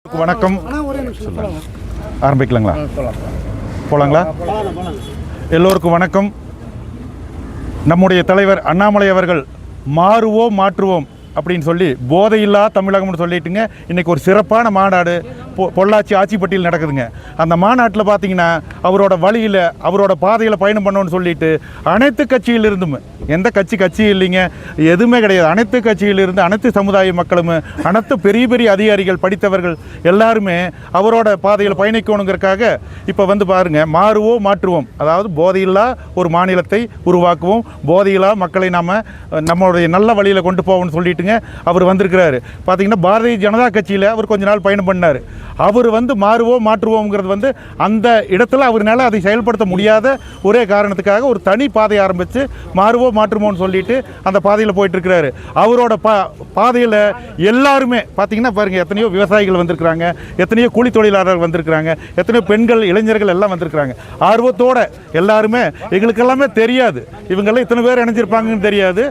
வணக்கம். ஆரம்பிக்கலாங்களா? போலாங்களா? எல்லோருக்கும் வணக்கம். நம்முடைய தலைவர் அண்ணாமலை அவர்கள் மாறுவோம் மாற்றுவோம் அப்படின்னு சொல்லி போதையில்லா தமிழகம்னு சொல்லிட்டுங்க இன்றைக்கி ஒரு சிறப்பான மாநாடு பொள்ளாச்சி ஆச்சிப்பட்டியில் நடக்குதுங்க. அந்த மாநாட்டில் பார்த்தீங்கன்னா அவரோட வழியில் அவரோட பாதையில் பயணம் பண்ணணும்னு சொல்லிட்டு அனைத்து கட்சியிலிருந்தும், எந்த கட்சி இல்லைங்க, எதுவுமே கிடையாது, அனைத்து கட்சியிலிருந்து அனைத்து சமுதாய மக்களும், அனைத்து பெரிய பெரிய அதிகாரிகள் படித்தவர்கள் எல்லாருமே அவரோட பாதையில் பயணிக்கணுங்கிறதுக்காக இப்போ வந்து பாருங்கள், மாறுவோம் மாற்றுவோம், அதாவது போதையில்லா ஒரு மாநிலத்தை உருவாக்குவோம், போதையில்லா மக்களை நாம் நம்மளுடைய நல்ல வழியில் கொண்டு போவோம்னு சொல்லிட்டுங்க அவர் வந்திருக்கிறாரு. பார்த்தீங்கன்னா பாரதிய ஜனதா கட்சியில் அவர் கொஞ்ச நாள் பயணம் பண்ணார். அவர் வந்து மாறுவோம் மாற்றுவோங்கிறது வந்து அந்த இடத்துல அவர்னால அதை செயல்படுத்த முடியாத ஒரே காரணத்துக்காக ஒரு தனி பாதை ஆரம்பித்து மாறுவோம் மாற்றுவோம்னு சொல்லிட்டு அந்த பாதையில் போயிட்டு இருக்கிறாரு. அவரோட பாதையில் எல்லாருமே பார்த்தீங்கன்னா பாருங்கள், எத்தனையோ விவசாயிகள் வந்திருக்கிறாங்க, எத்தனையோ கூலி தொழிலாளர்கள் வந்திருக்கிறாங்க, எத்தனையோ பெண்கள் இளைஞர்கள் எல்லாம் வந்திருக்கிறாங்க. ஆர்வத்தோட எல்லாருமே, எங்களுக்கு எல்லாமே தெரியாது இவங்கெல்லாம் இத்தனை பேர் இணைஞ்சிருப்பாங்கன்னு தெரியாது,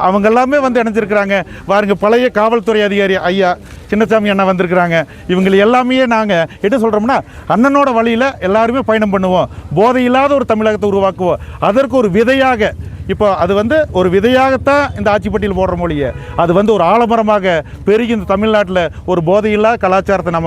அவங்க எல்லாமே வந்து இணைஞ்சிருக்கிறாங்க. பாருங்க, பழைய காவல்துறை அதிகாரி ஐயா சின்னசாமி அண்ணா வந்திருக்கிறாங்க. இவங்களை எல்லாமே நாங்கள் என்ன சொல்கிறோம்னா, அண்ணனோட வழியில் எல்லாருமே பயணம் பண்ணுவோம், போதை இல்லாத ஒரு தமிழகத்தை உருவாக்குவோம். அதற்கு ஒரு விதையாக இப்போ அது வந்து ஒரு விதையாகத்தான் இந்த ஆட்சிப்பட்டியில் போடுற மொழியை, அது வந்து ஒரு ஆலமரமாக பெருகி இந்த தமிழ்நாட்டில் ஒரு போதையில்லா கலாச்சாரத்தை நம்ம